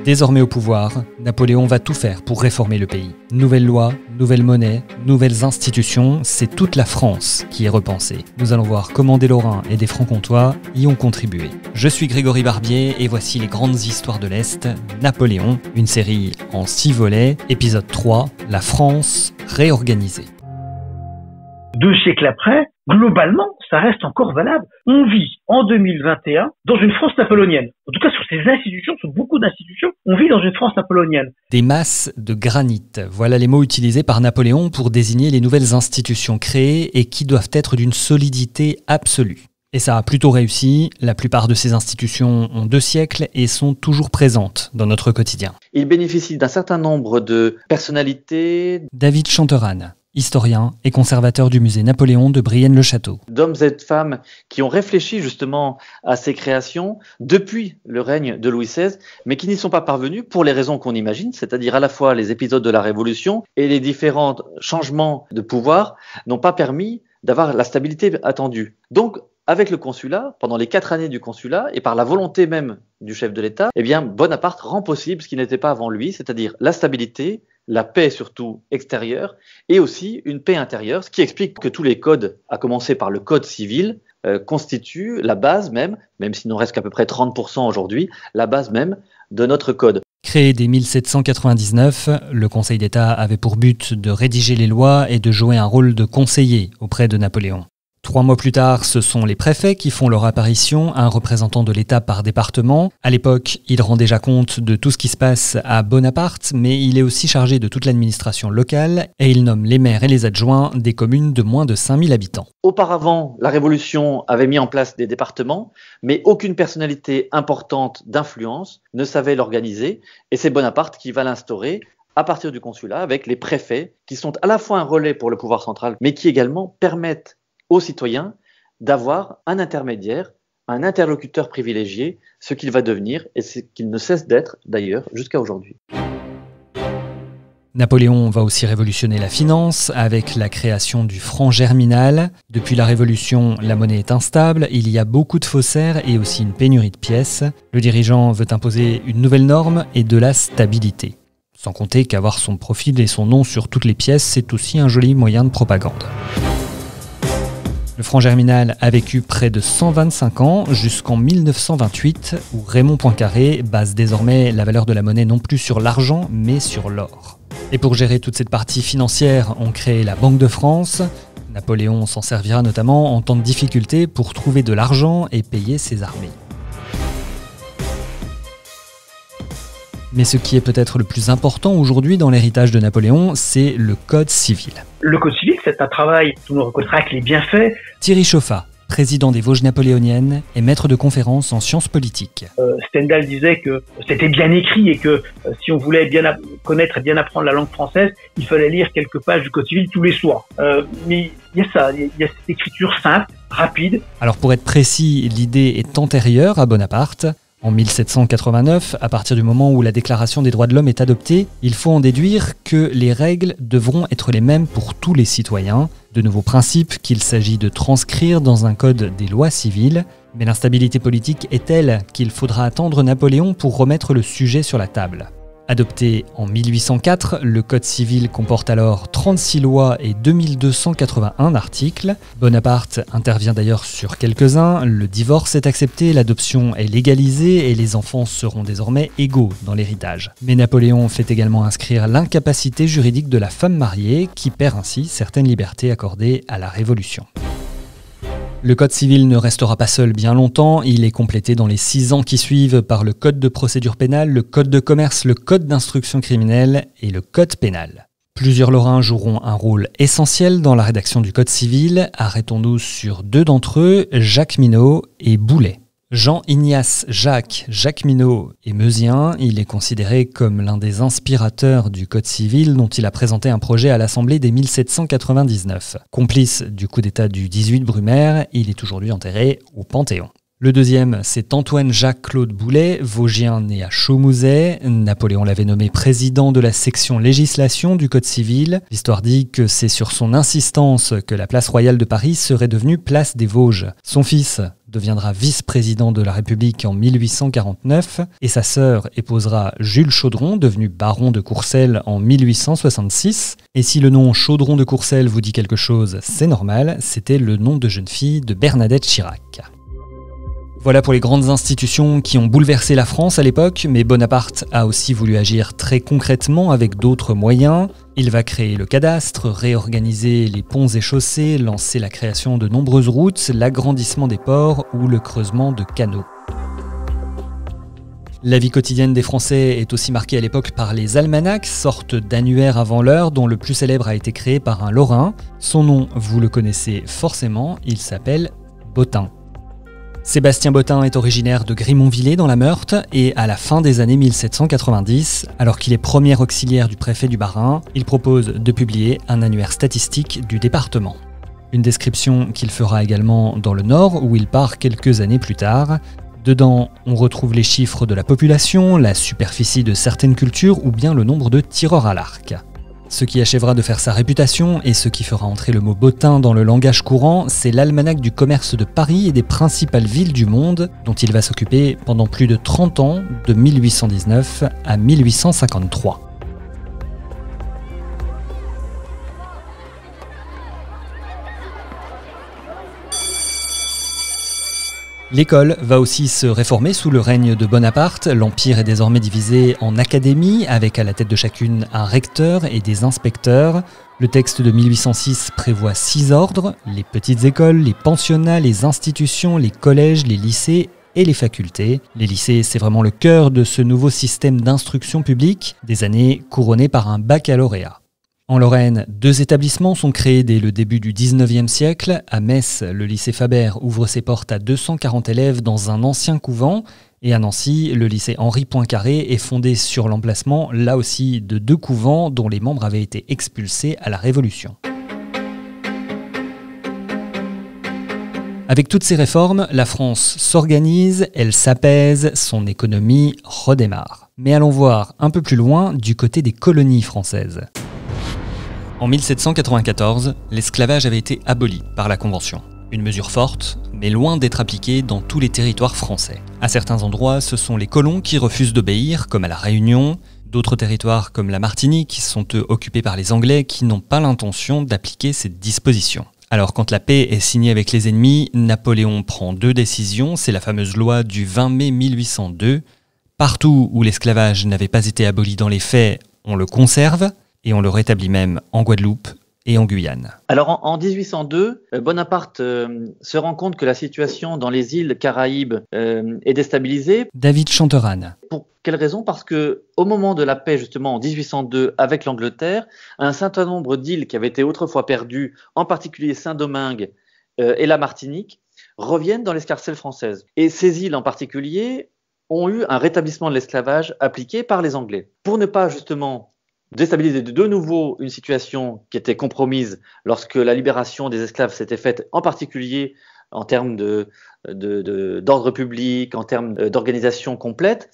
Désormais au pouvoir, Napoléon va tout faire pour réformer le pays. Nouvelles lois, nouvelles monnaies, nouvelles institutions, c'est toute la France qui est repensée. Nous allons voir comment des Lorrains et des Francs-Comtois y ont contribué. Je suis Grégory Barbier et voici les grandes histoires de l'Est, Napoléon, une série en 6 volets, épisode 3, la France réorganisée. 2 siècles après, globalement, ça reste encore valable. On vit en 2021 dans une France napoléonienne. En tout cas, sur ces institutions, sur beaucoup d'institutions, on vit dans une France napoléonienne. Des masses de granit, voilà les mots utilisés par Napoléon pour désigner les nouvelles institutions créées et qui doivent être d'une solidité absolue. Et ça a plutôt réussi, la plupart de ces institutions ont 2 siècles et sont toujours présentes dans notre quotidien. Il bénéficie d'un certain nombre de personnalités. David Chanteran, historien et conservateur du musée Napoléon de Brienne-le-Château. D'hommes et de femmes qui ont réfléchi justement à ces créations depuis le règne de Louis XVI, mais qui n'y sont pas parvenus pour les raisons qu'on imagine, c'est-à-dire à la fois les épisodes de la Révolution et les différents changements de pouvoir n'ont pas permis d'avoir la stabilité attendue. Donc, avec le consulat, pendant les 4 années du consulat, et par la volonté même du chef de l'État, eh bien, Bonaparte rend possible ce qui n'était pas avant lui, c'est-à-dire la stabilité, la paix surtout extérieure, et aussi une paix intérieure, ce qui explique que tous les codes, à commencer par le code civil, constituent la base même s'il n'en reste qu'à peu près 30% aujourd'hui, la base même de notre code. Créé dès 1799, le Conseil d'État avait pour but de rédiger les lois et de jouer un rôle de conseiller auprès de Napoléon. 3 mois plus tard, ce sont les préfets qui font leur apparition, un représentant de l'État par département. À l'époque, il rend déjà compte de tout ce qui se passe à Bonaparte, mais il est aussi chargé de toute l'administration locale et il nomme les maires et les adjoints des communes de moins de 5000 habitants. Auparavant, la Révolution avait mis en place des départements, mais aucune personnalité importante d'influence ne savait l'organiser et c'est Bonaparte qui va l'instaurer à partir du consulat avec les préfets qui sont à la fois un relais pour le pouvoir central, mais qui également permettent aux citoyens d'avoir un intermédiaire, un interlocuteur privilégié, ce qu'il va devenir et ce qu'il ne cesse d'être d'ailleurs jusqu'à aujourd'hui. Napoléon va aussi révolutionner la finance avec la création du franc germinal. Depuis la Révolution, la monnaie est instable, il y a beaucoup de faussaires et aussi une pénurie de pièces. Le dirigeant veut imposer une nouvelle norme et de la stabilité. Sans compter qu'avoir son profil et son nom sur toutes les pièces, c'est aussi un joli moyen de propagande. Le franc germinal a vécu près de 125 ans jusqu'en 1928 où Raymond Poincaré base désormais la valeur de la monnaie non plus sur l'argent mais sur l'or. Et pour gérer toute cette partie financière, on crée la Banque de France. Napoléon s'en servira notamment en temps de difficulté pour trouver de l'argent et payer ses armées. Mais ce qui est peut-être le plus important aujourd'hui dans l'héritage de Napoléon, c'est le Code civil. Le Code civil, c'est un travail dont on reconnaîtra avec les bienfaits. Thierry Chauffat, président des Vosges napoléoniennes et maître de conférences en sciences politiques. Stendhal disait que c'était bien écrit et que si on voulait bien connaître et bien apprendre la langue française, il fallait lire quelques pages du Code civil tous les soirs. Mais il y a ça, il y a cette écriture simple, rapide. Alors pour être précis, l'idée est antérieure à Bonaparte. En 1789, à partir du moment où la Déclaration des droits de l'homme est adoptée, il faut en déduire que les règles devront être les mêmes pour tous les citoyens, de nouveaux principes qu'il s'agit de transcrire dans un code des lois civiles, mais l'instabilité politique est telle qu'il faudra attendre Napoléon pour remettre le sujet sur la table. Adopté en 1804, le Code civil comporte alors 36 lois et 2281 articles. Bonaparte intervient d'ailleurs sur quelques-uns, le divorce est accepté, l'adoption est légalisée et les enfants seront désormais égaux dans l'héritage. Mais Napoléon fait également inscrire l'incapacité juridique de la femme mariée, qui perd ainsi certaines libertés accordées à la Révolution. Le Code civil ne restera pas seul bien longtemps, il est complété dans les 6 ans qui suivent par le Code de procédure pénale, le Code de commerce, le Code d'instruction criminelle et le Code pénal. Plusieurs Lorrains joueront un rôle essentiel dans la rédaction du Code civil, arrêtons-nous sur 2 d'entre eux, Jacqueminot et Boulet. Jean-Ignace Jacqueminot est meusien, il est considéré comme l'un des inspirateurs du Code civil dont il a présenté un projet à l'Assemblée dès 1799. Complice du coup d'État du 18 Brumaire, il est aujourd'hui enterré au Panthéon. Le deuxième, c'est Antoine-Jacques-Claude Boulet, Vosgien né à Chaumouzet. Napoléon l'avait nommé président de la section législation du Code civil. L'histoire dit que c'est sur son insistance que la place royale de Paris serait devenue place des Vosges. Son fils, deviendra vice-président de la République en 1849 et sa sœur épousera Jules Chaudron, devenu baron de Courcelles en 1866. Et si le nom Chaudron de Courcelles vous dit quelque chose, c'est normal, c'était le nom de jeune fille de Bernadette Chirac. Voilà pour les grandes institutions qui ont bouleversé la France à l'époque, mais Bonaparte a aussi voulu agir très concrètement avec d'autres moyens. Il va créer le cadastre, réorganiser les ponts et chaussées, lancer la création de nombreuses routes, l'agrandissement des ports ou le creusement de canaux. La vie quotidienne des Français est aussi marquée à l'époque par les almanachs, sorte d'annuaires avant l'heure dont le plus célèbre a été créé par un Lorrain. Son nom, vous le connaissez forcément, il s'appelle Bottin. Sébastien Bottin est originaire de Grimont-Villers dans la Meurthe et à la fin des années 1790, alors qu'il est premier auxiliaire du préfet du Bas-Rhin, il propose de publier un annuaire statistique du département. Une description qu'il fera également dans le Nord où il part quelques années plus tard. Dedans, on retrouve les chiffres de la population, la superficie de certaines cultures ou bien le nombre de tireurs à l'arc. Ce qui achèvera de faire sa réputation et ce qui fera entrer le mot bottin dans le langage courant, c'est l'almanach du commerce de Paris et des principales villes du monde, dont il va s'occuper pendant plus de 30 ans, de 1819 à 1853. L'école va aussi se réformer sous le règne de Bonaparte. L'Empire est désormais divisé en académies, avec à la tête de chacune un recteur et des inspecteurs. Le texte de 1806 prévoit 6 ordres, les petites écoles, les pensionnats, les institutions, les collèges, les lycées et les facultés. Les lycées, c'est vraiment le cœur de ce nouveau système d'instruction publique, des années couronnées par un baccalauréat. En Lorraine, 2 établissements sont créés dès le début du XIXe siècle. À Metz, le lycée Faber ouvre ses portes à 240 élèves dans un ancien couvent. Et à Nancy, le lycée Henri Poincaré est fondé sur l'emplacement, là aussi, de 2 couvents dont les membres avaient été expulsés à la Révolution. Avec toutes ces réformes, la France s'organise, elle s'apaise, son économie redémarre. Mais allons voir un peu plus loin du côté des colonies françaises. En 1794, l'esclavage avait été aboli par la Convention. Une mesure forte, mais loin d'être appliquée dans tous les territoires français. À certains endroits, ce sont les colons qui refusent d'obéir, comme à La Réunion. D'autres territoires, comme la Martinique, sont eux occupés par les Anglais qui n'ont pas l'intention d'appliquer cette disposition. Alors quand la paix est signée avec les ennemis, Napoléon prend 2 décisions, c'est la fameuse loi du 20 mai 1802. Partout où l'esclavage n'avait pas été aboli dans les faits, on le conserve. Et on le rétablit même en Guadeloupe et en Guyane. Alors en 1802, Bonaparte se rend compte que la situation dans les îles Caraïbes est déstabilisée. David Chanteran. Pour quelle raison ? Parce que au moment de la paix justement en 1802 avec l'Angleterre, un certain nombre d'îles qui avaient été autrefois perdues, en particulier Saint-Domingue et la Martinique, reviennent dans l'escarcelle française. Et ces îles en particulier ont eu un rétablissement de l'esclavage appliqué par les Anglais. Pour ne pas justement déstabiliser de nouveau une situation qui était compromise lorsque la libération des esclaves s'était faite, en particulier en termes d'ordre public, en termes d'organisation complète,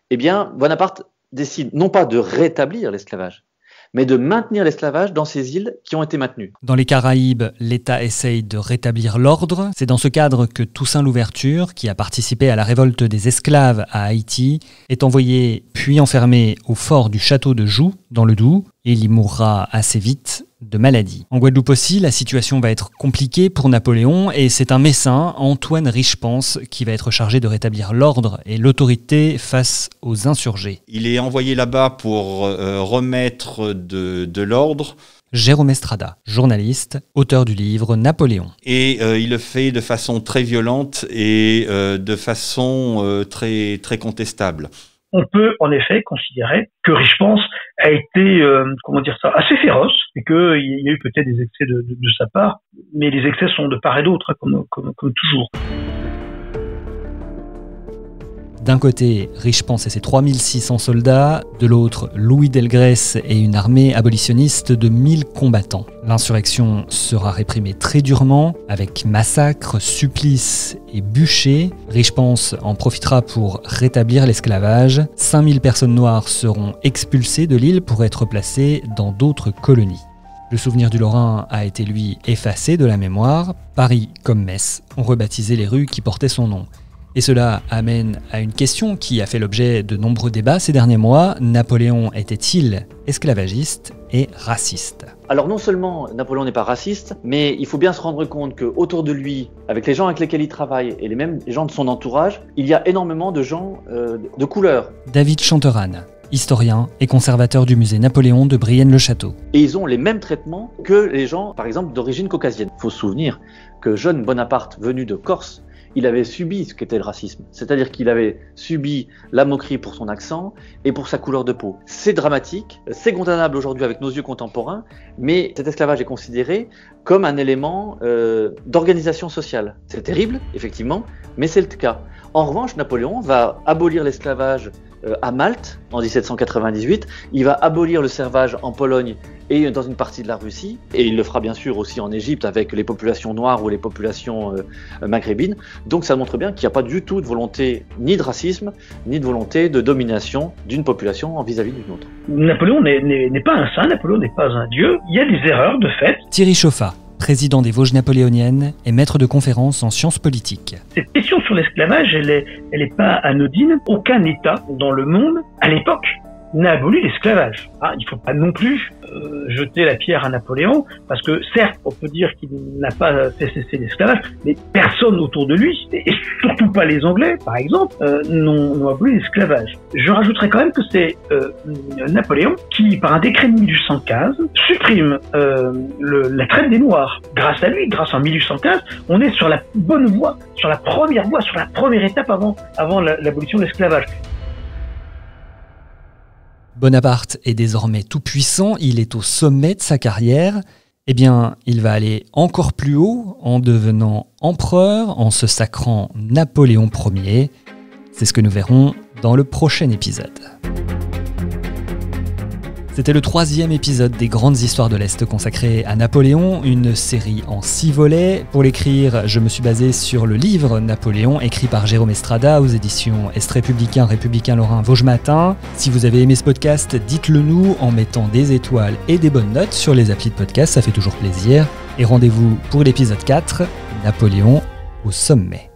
eh bien, Bonaparte décide non pas de rétablir l'esclavage, mais de maintenir l'esclavage dans ces îles qui ont été maintenues. Dans les Caraïbes, l'État essaye de rétablir l'ordre. C'est dans ce cadre que Toussaint Louverture, qui a participé à la révolte des esclaves à Haïti, est envoyé puis enfermé au fort du château de Joux, dans le Doubs, et il y mourra assez vite de maladie. En Guadeloupe aussi, la situation va être compliquée pour Napoléon et c'est un Messin, Antoine Richepense, qui va être chargé de rétablir l'ordre et l'autorité face aux insurgés. Il est envoyé là-bas pour remettre de l'ordre. Jérôme Estrada, journaliste, auteur du livre Napoléon. Et il le fait de façon très violente et de façon très, très contestable. On peut en effet considérer que Richepense a été, assez féroce et qu'il y a eu peut-être des excès de sa part, mais les excès sont de part et d'autre, comme toujours. D'un côté, Richepense et ses 3600 soldats, de l'autre, Louis Delgrès et une armée abolitionniste de 1000 combattants. L'insurrection sera réprimée très durement, avec massacres, supplices et bûchers. Richepense en profitera pour rétablir l'esclavage. 5000 personnes noires seront expulsées de l'île pour être placées dans d'autres colonies. Le souvenir du Lorrain a été, lui, effacé de la mémoire. Paris, comme Metz, ont rebaptisé les rues qui portaient son nom. Et cela amène à une question qui a fait l'objet de nombreux débats ces derniers mois. Napoléon était-il esclavagiste et raciste ? Alors non seulement Napoléon n'est pas raciste, mais il faut bien se rendre compte qu'autour de lui, avec les gens avec lesquels il travaille et les mêmes gens de son entourage, il y a énormément de gens de couleur. David Chanteran, historien et conservateur du musée Napoléon de Brienne-le-Château. Et ils ont les mêmes traitements que les gens, par exemple, d'origine caucasienne. Il faut se souvenir que jeune Bonaparte, venu de Corse, il avait subi ce qu'était le racisme. C'est-à-dire qu'il avait subi la moquerie pour son accent et pour sa couleur de peau. C'est dramatique, c'est condamnable aujourd'hui avec nos yeux contemporains, mais cet esclavage est considéré comme un élément d'organisation sociale. C'est terrible, effectivement, mais c'est le cas. En revanche, Napoléon va abolir l'esclavage à Malte en 1798, il va abolir le servage en Pologne et dans une partie de la Russie, et il le fera bien sûr aussi en Égypte avec les populations noires ou les populations maghrébines. Donc ça montre bien qu'il n'y a pas du tout de volonté ni de racisme, ni de volonté de domination d'une population vis-à-vis d'une autre. Napoléon n'est pas un saint, Napoléon n'est pas un dieu, il y a des erreurs de fait. Thierry Chauffat, président des Vosges napoléoniennes et maître de conférences en sciences politiques. Cette question sur l'esclavage, elle est pas anodine. Aucun État dans le monde, à l'époque, n'a aboli l'esclavage. Il ne faut pas non plus jeter la pierre à Napoléon, parce que certes, on peut dire qu'il n'a pas fait cesser l'esclavage, mais personne autour de lui, et surtout pas les Anglais, par exemple, n'ont aboli l'esclavage. Je rajouterais quand même que c'est Napoléon qui, par un décret de 1815, supprime la traite des Noirs. Grâce à lui, grâce en 1815, on est sur la bonne voie, sur la première étape avant l'abolition de l'esclavage. Bonaparte est désormais tout puissant, il est au sommet de sa carrière. Eh bien, il va aller encore plus haut en devenant empereur, en se sacrant Napoléon Ier. C'est ce que nous verrons dans le prochain épisode. C'était le 3e épisode des Grandes Histoires de l'Est consacré à Napoléon, une série en 6 volets. Pour l'écrire, je me suis basé sur le livre Napoléon, écrit par Jérôme Estrada aux éditions Est Républicain, Républicain Lorrain, Vosges Matin. Si vous avez aimé ce podcast, dites-le nous en mettant des étoiles et des bonnes notes sur les applis de podcast, ça fait toujours plaisir. Et rendez-vous pour l'épisode 4, Napoléon au sommet.